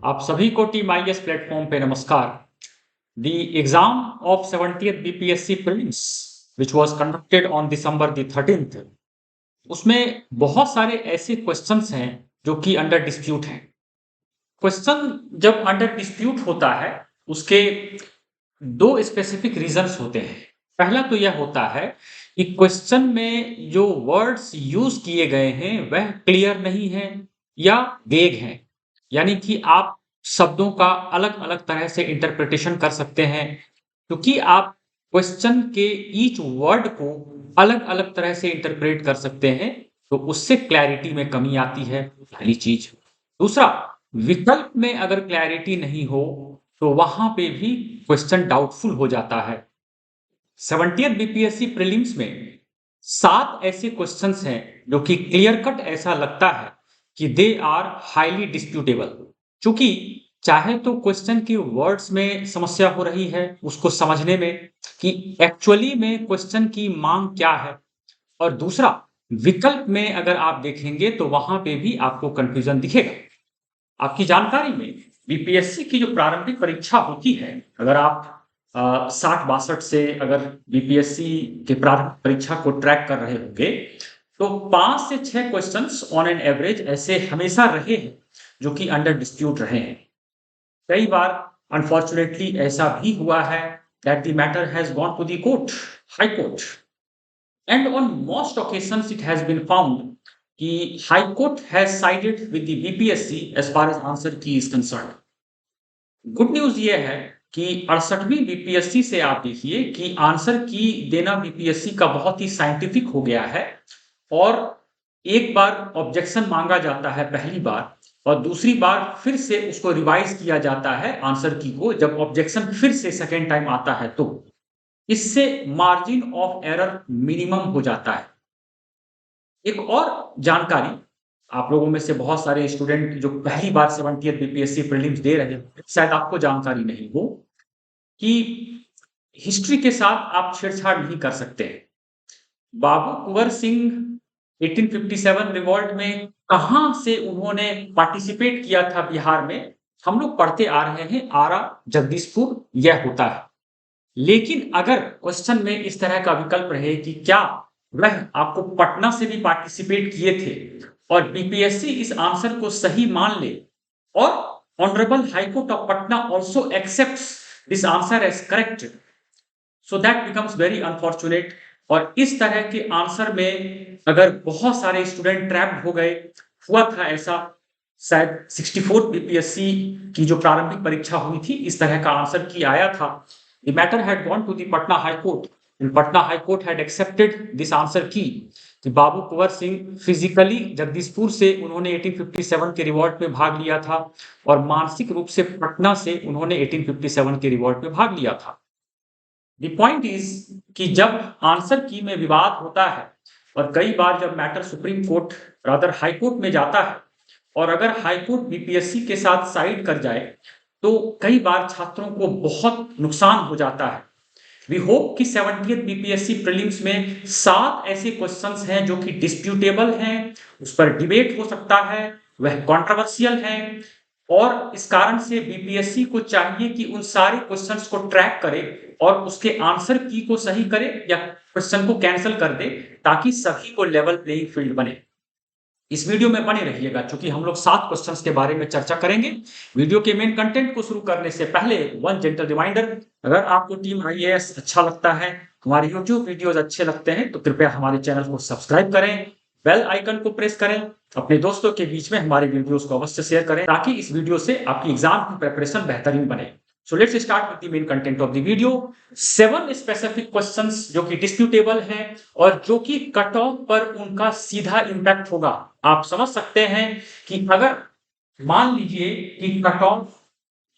आप सभी को टीम आईएएस प्लेटफॉर्म पे नमस्कार। The exam of 70th BPSC prelims which was conducted on December the 13th, उसमें बहुत सारे ऐसे क्वेश्चंस हैं जो कि अंडर डिस्प्यूट हैं। क्वेश्चन जब अंडर डिस्प्यूट होता है उसके दो स्पेसिफिक रीजंस होते हैं। पहला तो यह होता है कि क्वेश्चन में जो वर्ड्स यूज किए गए हैं वह क्लियर नहीं है या वेग हैं, यानी कि आप शब्दों का अलग अलग तरह से इंटरप्रिटेशन कर सकते हैं, क्योंकि आप क्वेश्चन के ईच वर्ड को अलग अलग तरह से इंटरप्रेट कर सकते हैं, तो उससे क्लैरिटी में कमी आती है। पहली चीज। दूसरा, विकल्प में अगर क्लैरिटी नहीं हो तो वहां पे भी क्वेश्चन डाउटफुल हो जाता है। 70th बीपीएससी प्रीलिम्स में 7 ऐसे क्वेश्चंस हैं जो कि क्लियर कट ऐसा लगता है कि दे आर हाईली डिस्प्यूटेबल। चूंकि चाहे तो क्वेश्चन के वर्ड्स में समस्या हो रही है उसको समझने में कि एक्चुअली में क्वेश्चन की मांग क्या है, और दूसरा, विकल्प में अगर आप देखेंगे तो वहां पे भी आपको कंफ्यूजन दिखेगा। आपकी जानकारी में बीपीएससी की जो प्रारंभिक परीक्षा होती है, अगर आप 60-62 से अगर बीपीएससी के प्रारंभिक परीक्षा को ट्रैक कर रहे होंगे तो 5 से 6 क्वेश्चंस ऑन एन एवरेज ऐसे हमेशा रहे हैं जो कि अंडर डिस्प्यूट रहे हैं। कई बार अनफॉर्चुनेटली ऐसा भी हुआ है that the matter has gone to the court, high court, and on most occasions it has been found कि high court has sided with the BPSC as far as answer key is concerned. Good news ये है कि 68वीं BPSC से आप देखिए कि answer की देना बीपीएससी का बहुत ही साइंटिफिक हो गया है, और एक बार ऑब्जेक्शन मांगा जाता है पहली बार, और दूसरी बार फिर से उसको रिवाइज किया जाता है आंसर की को, जब ऑब्जेक्शन फिर से सेकेंड टाइम आता है तो इससे मार्जिन ऑफ एरर मिनिमम हो जाता है। एक और जानकारी, आप लोगों में से बहुत सारे स्टूडेंट जो पहली बार 70th बीपीएससी प्रीलिम्स दे रहे हैं, शायद आपको जानकारी नहीं हो कि हिस्ट्री के साथ आप छेड़छाड़ नहीं कर सकते। बाबू कुंवर सिंह 1857 रिवॉल्ट में कहां से उन्होंने पार्टिसिपेट किया था बिहार में, हम लोग पढ़ते आ रहे हैं आरा जगदीशपुर यह होता है। लेकिन अगर क्वेश्चन में इस तरह का विकल्प रहे कि क्या वह आपको पटना से भी पार्टिसिपेट किए थे, और बीपीएससी इस आंसर को सही मान ले, और honourable high court of Patna also accepts this answer as correct, so that becomes very unfortunate. और इस तरह के आंसर में अगर बहुत सारे स्टूडेंट ट्रैप्ड हो गए, हुआ था ऐसा शायद 64 बीपीएससी की जो प्रारंभिक परीक्षा हुई थी, इस तरह का आंसर की आया था। The matter had gone to the Patna High Court, and Patna High Court had accepted this answer key कि बाबू कुंवर सिंह फिजिकली जगदीशपुर से उन्होंने 1857 के रिवॉल्ट में भाग लिया था, और मानसिक रूप से पटना से उन्होंने 1857 के रिवॉल्ट में भाग लिया था। द पॉइंट इज कि जब आंसर की में विवाद होता है, और कई बार जब matter supreme court rather high court में जाता है, और अगर हाई कोर्ट बीपीएससी के साथ साइड कर जाए तो कई बार छात्रों को बहुत नुकसान हो जाता है। वी होप कि 70th बीपीएससी प्रीलिम्स में 7 ऐसे क्वेश्चंस हैं जो कि डिस्प्यूटेबल हैं, उस पर डिबेट हो सकता है, वह कंट्रोवर्शियल हैं, और इस कारण से बीपीएससी को चाहिए कि उन सारे क्वेश्चंस को ट्रैक करे और उसके आंसर की को सही करे या क्वेश्चन को कैंसिल कर दे, ताकि सभी को लेवल प्लेइंग फील्ड बने। इस वीडियो में बने रहिएगा क्योंकि हम लोग 7 क्वेश्चंस के बारे में चर्चा करेंगे। वीडियो के मेन कंटेंट को शुरू करने से पहले वन जेंटल रिमाइंडर, अगर आपको टीम आईएएस अच्छा लगता है, हमारे यूट्यूब वीडियोस अच्छे लगते हैं, तो कृपया हमारे चैनल को सब्सक्राइब करें, बेल आइकन को प्रेस करें, अपने दोस्तों के बीच में हमारे वीडियोस को अवश्य शेयर करें ताकि इस वीडियो से आपकी एग्जाम की प्रिपरेशन बेहतरीन बने। So let's start with the main content of the video. 7 specific questions जो कि डिस्प्यूटेबल हैं और जो कि कट ऑफ पर उनका सीधा इंपैक्ट होगा। आप समझ सकते हैं कि अगर मान लीजिए कि cut off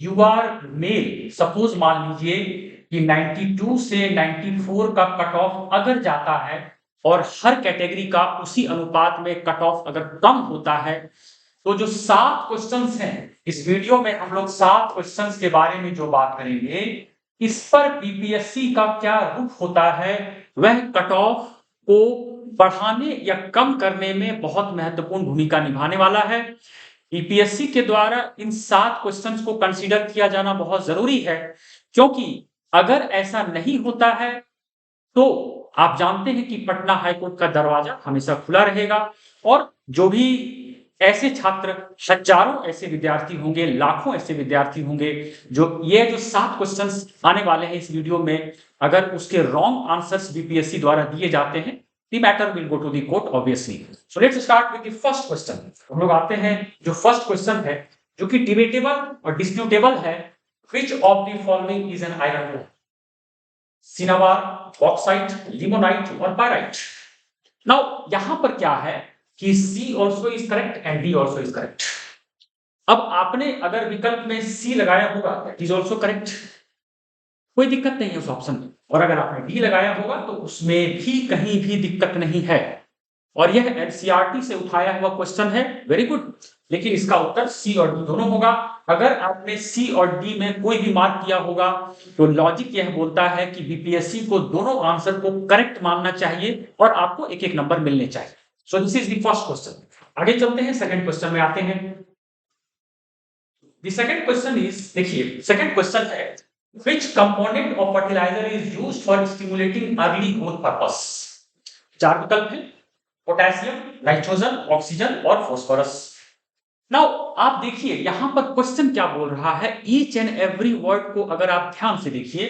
you are male, suppose मान लीजिए कि 92 से 94 का कट ऑफ अगर जाता है, और हर कैटेगरी का उसी अनुपात में कट ऑफ अगर कम होता है, तो जो 7 क्वेश्चंस हैं इस वीडियो में हम लोग 7 क्वेश्चंस के बारे में जो बात करेंगे, इस पर बीपीएससी का क्या रुख होता है, वह कट ऑफ को बढ़ाने या कम करने में बहुत महत्वपूर्ण भूमिका निभाने वाला है। बीपीएससी के द्वारा इन 7 क्वेश्चंस को कंसीडर किया जाना बहुत जरूरी है, क्योंकि अगर ऐसा नहीं होता है तो आप जानते हैं कि पटना हाईकोर्ट का दरवाजा हमेशा खुला रहेगा और जो भी ऐसे छात्र, हजारों ऐसे विद्यार्थी होंगे, लाखों ऐसे विद्यार्थी होंगे, जो 7 क्वेश्चंस आने वाले हैं इस वीडियो में, अगर उसके रॉन्ग आंसर्स बीपीएससी द्वारा दिए जाते हैं, the matter will go to the court obviously. So let's start with the first question. हम लोग आते हैं जो फर्स्ट क्वेश्चन है, जो कि डिबेटेबल और डिस्प्यूटेबल है. Which of the following is an iron ore? Cinnabar, bauxite, limonite और पायराइट. नाउ यहां पर क्या है कि C also is correct and D also is correct. अब आपने अगर विकल्प में C लगाया होगा, that is also correct. कोई दिक्कत नहीं है उस ऑप्शन में, और अगर आपने डी लगाया होगा तो उसमें भी कहीं भी दिक्कत नहीं है, और यह एनसीईआरटी से उठाया हुआ क्वेश्चन है. Very good. लेकिन इसका उत्तर सी और डी दोनों होगा. अगर आपने सी और डी में कोई भी मार्क किया होगा तो लॉजिक यह बोलता है कि बीपीएससी को दोनों आंसर को करेक्ट मानना चाहिए और आपको एक एक नंबर मिलने चाहिए. सो this is the first question. आगे चलते हैं, सेकंड क्वेश्चन में आते हैं. द सेकंड क्वेश्चन इज, देखिए सेकंड क्वेश्चन है, which component of fertilizer is used for stimulating early growth purpose? 4 विकल्प हैं, पोटेशियम, नाइट्रोजन, ऑक्सीजन और फास्फोरस. नाउ आप देखिए यहां पर क्वेश्चन क्या बोल रहा है, ईच एंड एवरी वर्ड को अगर आप ध्यान से देखिए,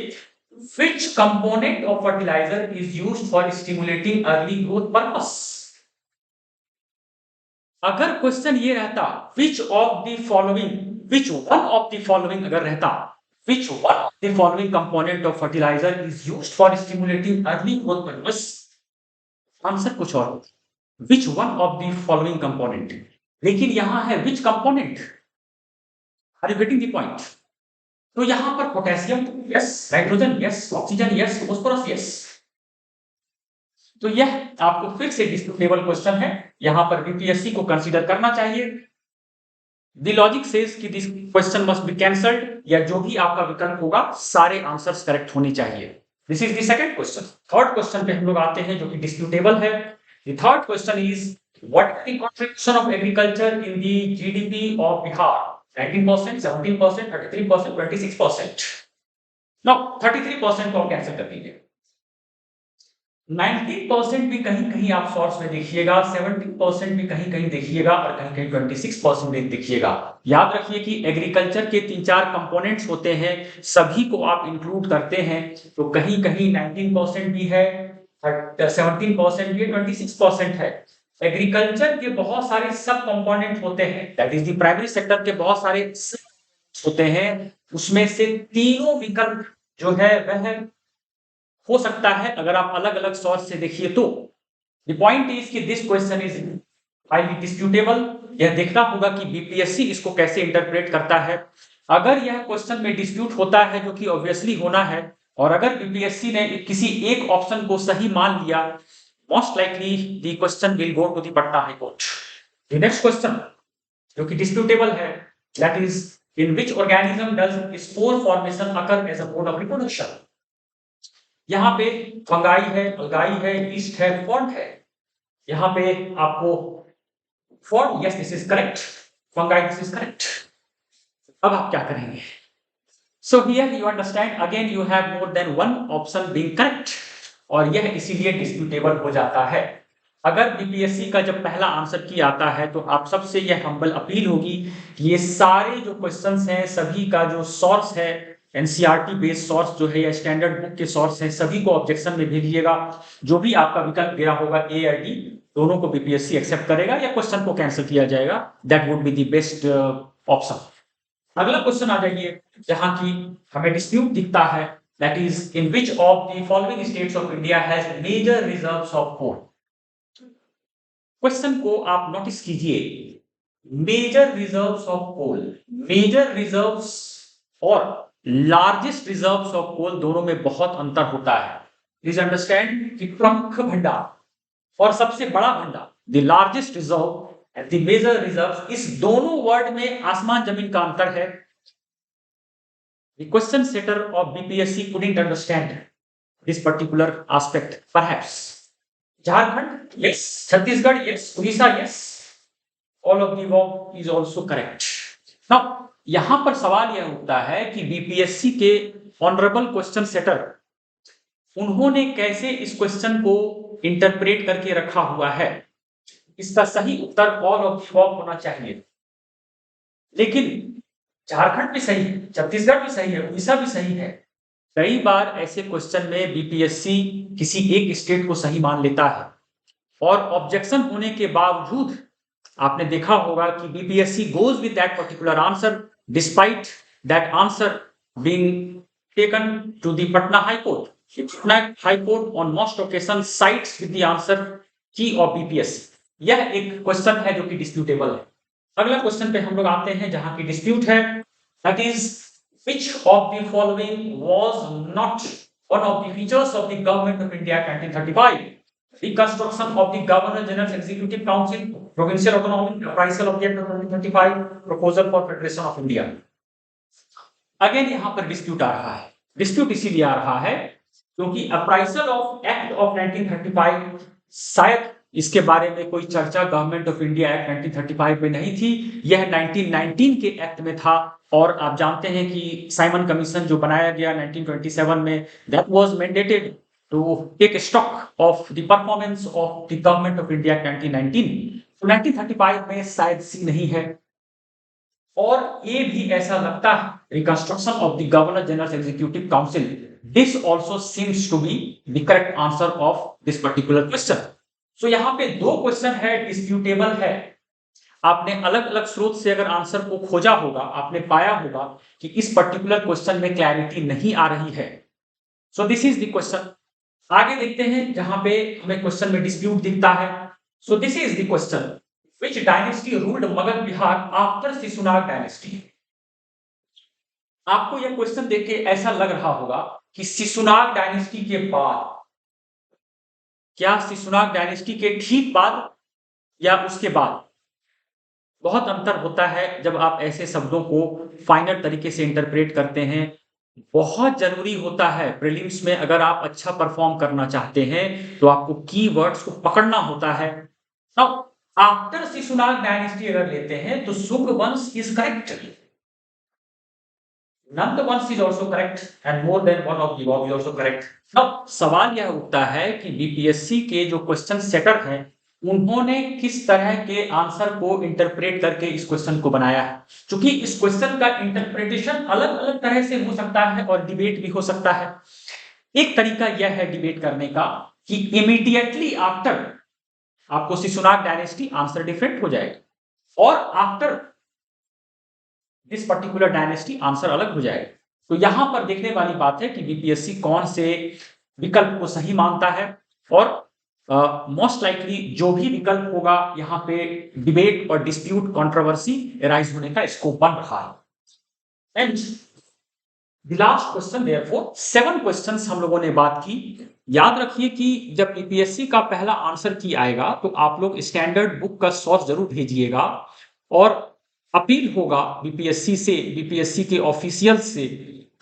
which component of fertilizer is used for stimulating early growth purpose? अगर क्वेश्चन ये रहता which of the following, which one of the following अगर रहता, which one of the following component of fertilizer is used for stimulating early growth purpose? Answer कुछ और होता, which one of the following component. लेकिन यहां है which component. Are you getting the point? तो यहां पर potassium yes, nitrogen yes, oxygen yes, phosphorus yes. तो यह आपको फिर से डिस्प्यूटेबल क्वेश्चन है, यहां पर बीपीएससी को कंसीडर करना चाहिए. The logic says कि this question must be cancelled, या जो भी आपका विकल्प होगा सारे आंसर्स करेक्ट होने चाहिए. This is the second question. Third question पे हम लोग आते हैं जो कि डिस्प्यूटेबल है. The third question is, what is the contribution of agriculture in the GDP of Bihar? 19%, 17%, 33%, 26%. Now 33% को हम कैंसिल कर दीजिए. 19% भी कहीं कहीं आप सोर्स में देखिएगा, 17% भी कहीं कहीं देखिएगा और कहीं कहीं 26% देखिएगा. याद रखिए कि एग्रीकल्चर के 3-4 कंपोनेंट्स होते हैं, सभी को आप इंक्लूड करते हैं तो कहीं कहीं 19% भी है, 17% भी है, 26% है. एग्रीकल्चर के बहुत सारे सब कंपोनेंट होते हैं, that is the primary sector के बहुत सारे होते हैं, उसमें से तीनों विकल्प जो है वह हो सकता है अगर आप अलग अलग सोर्स से देखिए तो. द पॉइंट इज कि this question is highly disputable. यह देखना होगा कि बीपीएससी इसको कैसे इंटरप्रेट करता है. अगर यह क्वेश्चन में डिस्प्यूट होता है, जो कि ऑब्वियसली होना है, और अगर बीपीएससी ने किसी एक ऑप्शन को सही मान लिया, most likely the question will go to the Patna high court. The next question जो कि डिस्प्यूटेबल है, that is, in which organism does spore formation occur as a mode of reproduction? यहाँ पे फंगाई है, अलगाई है, ईस्ट है, फॉन्ट है. यहाँ पे आपको font, yes this is correct, fungi this is correct. अब आप क्या करेंगे? So here you understand, again you have more than one option being correct, और यह इसीलिए डिस्प्यूटेबल हो जाता है. अगर बीपीएससी का जब पहला आंसर की आता है तो आप सबसे यह हम्बल अपील होगी कि ये सारे जो क्वेश्चंस हैं सभी का जो सोर्स है, एनसीईआरटी बेस्ड सोर्स जो है या स्टैंडर्ड बुक के सोर्स हैं, सभी को ऑब्जेक्शन में भेजिएगा. जो भी आपका विकल्प गया होगा ए या डी, दोनों को बीपीएससी एक्सेप्ट करेगा या क्वेश्चन को कैंसिल किया जाएगा. That would be the best option. अगला क्वेश्चन आ जाइए जहां की हमें डिस्प्यूट दिखता है, that is, in which of the following states of India has major reserves of coal? Question को आप नोटिस कीजिए, major reserves of coal. Major reserves और लार्जेस्ट रिजर्व्स ऑफ कोल दोनों में बहुत अंतर होता है. प्लीज अंडरस्टैंड कि प्रमुख भंडार और सबसे बड़ा भंडार, the largest reserve and the major reserves, इस दोनों वर्ड में आसमान जमीन का अंतर है. The question setter of BPSC couldn't understand this particular aspect perhaps. Jharkhand yes, Chhattisgarh yes, Orissa yes, all of the above is also correct. Now यहां पर सवाल यह उठता है कि बीपीएससी के ऑनरेबल क्वेश्चन सेटर उन्होंने कैसे इस क्वेश्चन को इंटरप्रेट करके रखा हुआ है। इसका सही उत्तर ऑल ऑफ द अबव होना चाहिए, लेकिन झारखंड भी सही है, छत्तीसगढ़ भी सही है, उड़ीसा भी सही है। कई बार ऐसे क्वेश्चन में बीपीएससी किसी एक स्टेट को सही मान लेता है और ऑब्जेक्शन होने के बावजूद आपने देखा होगा कि BPSC goes with that particular answer despite that answer being taken to the Patna high court. Patna high court on most occasion sides with the answer key of BPSC. यह एक क्वेश्चन है जो कि डिस्प्यूटेबल है। अगला क्वेश्चन पे हम लोग आते हैं जहां की डिस्प्यूट है, that is which of the following was not one of the features of the Government of India Act 1935? Reconstruction of the Governor General's Executive Council, Provincial Autonomy, Appraisal of the Act of 1935, Proposal for Federation of India. Again यहाँ पर dispute आ रहा है। Dispute इसीलिए आ रहा है क्योंकि अप्राइसल of act of 1935 शायद इसके बारे में कोई चर्चा गवर्नमेंट ऑफ इंडिया एक्ट 1935 में नहीं थी, यह 1919 के एक्ट में था। और आप जानते हैं कि साइमन कमीशन जो बनाया गया 1927 में, that was mandated to take stock of the performance of the government of India 1919। तो 1935 में शायद सी नहीं है। और ये भी ऐसा लगता है reconstruction of the governor general executive council, this also seems to be the correct answer of this particular question. So यहाँ पे दो क्वेश्चन है, डिस्प्यूटेबल है। आपने अलग अलग स्रोत से अगर आंसर को खोजा होगा, आपने पाया होगा कि इस पर्टिकुलर क्वेश्चन में क्लैरिटी नहीं आ रही है। So this is the question. आगे देखते हैं जहां पे हमें क्वेश्चन में डिस्प्यूट दिखता है। So this is the question, which dynasty ruled Magadha Bihar after Shishunaga dynasty. आपको यह क्वेश्चन देख के ऐसा लग रहा होगा कि शिशुनाग डायनेस्टी के बाद, क्या शिशुनाग डायनेस्टी के ठीक बाद या उसके बाद? बहुत अंतर होता है जब आप ऐसे शब्दों को फाइनल तरीके से इंटरप्रेट करते हैं। बहुत जरूरी होता है प्रीलिम्स में, अगर आप अच्छा परफॉर्म करना चाहते हैं तो आपको कीवर्ड्स को पकड़ना होता है। नाउ आफ्टर शिशुनाग डायनेस्टी अगर लेते हैं तो शुंग वंश इज करेक्ट, नंद वंश is also correct and more than one of the above is also correct. अब सवाल यह उठता है कि बीपीएससी के जो क्वेश्चन सेटर हैं उन्होंने किस तरह के आंसर को इंटरप्रेट करके इस क्वेश्चन को बनाया है। क्योंकि इस क्वेश्चन का इंटरप्रिटेशन अलग अलग तरह से हो सकता है और डिबेट भी हो सकता है। एक तरीका यह है डिबेट करने का कि इमीडिएटली आफ्टर आपको शिशुनाग डायनेस्टी आंसर डिफरेंट हो जाएगा और after this particular dynasty answer अलग हो जाएगा। तो यहां पर देखने वाली बात है कि बीपीएससी कौन से विकल्प को सही मानता है और मोस्ट लाइकली जो भी विकल्प होगा यहाँ पे डिबेट और डिस्प्यूट कंट्रोवर्सी राइज होने का स्कोप बन रहा है। And the last question, therefore 7 questions हम लोगों ने बात की। याद रखिए कि जब बीपीएससी का पहला आंसर की आएगा तो आप लोग स्टैंडर्ड बुक का सोर्स जरूर भेजिएगा और अपील होगा बीपीएससी से, बीपीएससी के ऑफिशियल से,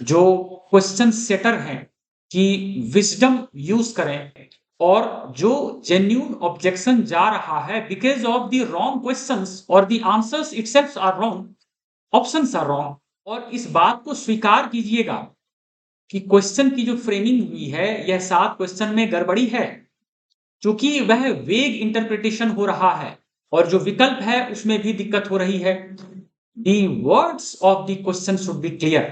जो क्वेश्चन सेटर हैं कि विजडम यूज करें और जो जेन्युइन ऑब्जेक्शन जा रहा है because of the wrong questions और the answers itself are wrong, options are wrong, और इस बात को स्वीकार कीजिएगा कि क्वेश्चन की जो फ्रेमिंग हुई है यह 7 क्वेश्चन में गड़बड़ी है, क्योंकि वह वेग इंटरप्रिटेशन हो रहा है और जो विकल्प है उसमें भी दिक्कत हो रही है। The words of the question should be clear,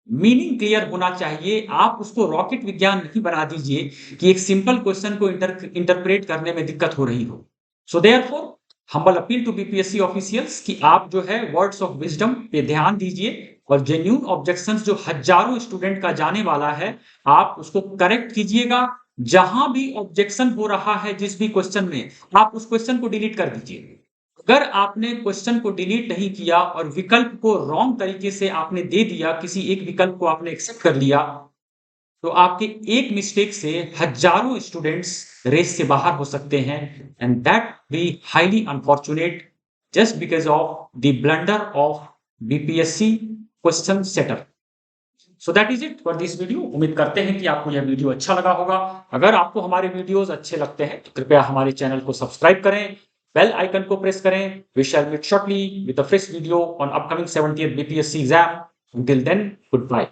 meaning clear होना चाहिए। आप उसको रॉकेट विज्ञान नहीं बना दीजिए कि एक सिंपल क्वेश्चन को इंटरप्रेट करने में दिक्कत हो रही हो। So therefore humble appeal to BPSC officials कि आप जो है वर्ड्स ऑफ विजडम पे ध्यान दीजिए और जेन्युइन ऑब्जेक्शंस जो हजारों स्टूडेंट का जाने वाला है आप उसको करेक्ट कीजिएगा। जहां भी ऑब्जेक्शन हो रहा है जिस भी क्वेश्चन में, आप उस क्वेश्चन को डिलीट कर दीजिए। अगर आपने क्वेश्चन को डिलीट नहीं किया और विकल्प को रॉन्ग तरीके से आपने दे दिया, किसी एक विकल्प को आपने एक्सेप्ट कर लिया, तो आपके एक मिस्टेक से हजारों स्टूडेंट्स रेस से बाहर हो सकते हैं and that be highly unfortunate just because of the blunder of BPSC question setter. So that is it for this video. उम्मीद करते हैं कि आपको यह वीडियो अच्छा लगा होगा। अगर आपको हमारे वीडियोस अच्छे लगते हैं तो कृपया हमारे चैनल को सब्सक्राइब करें, बेल आइकन को प्रेस करें। We shall meet shortly with a fresh video on upcoming 70th BPSC exam. Until then, goodbye.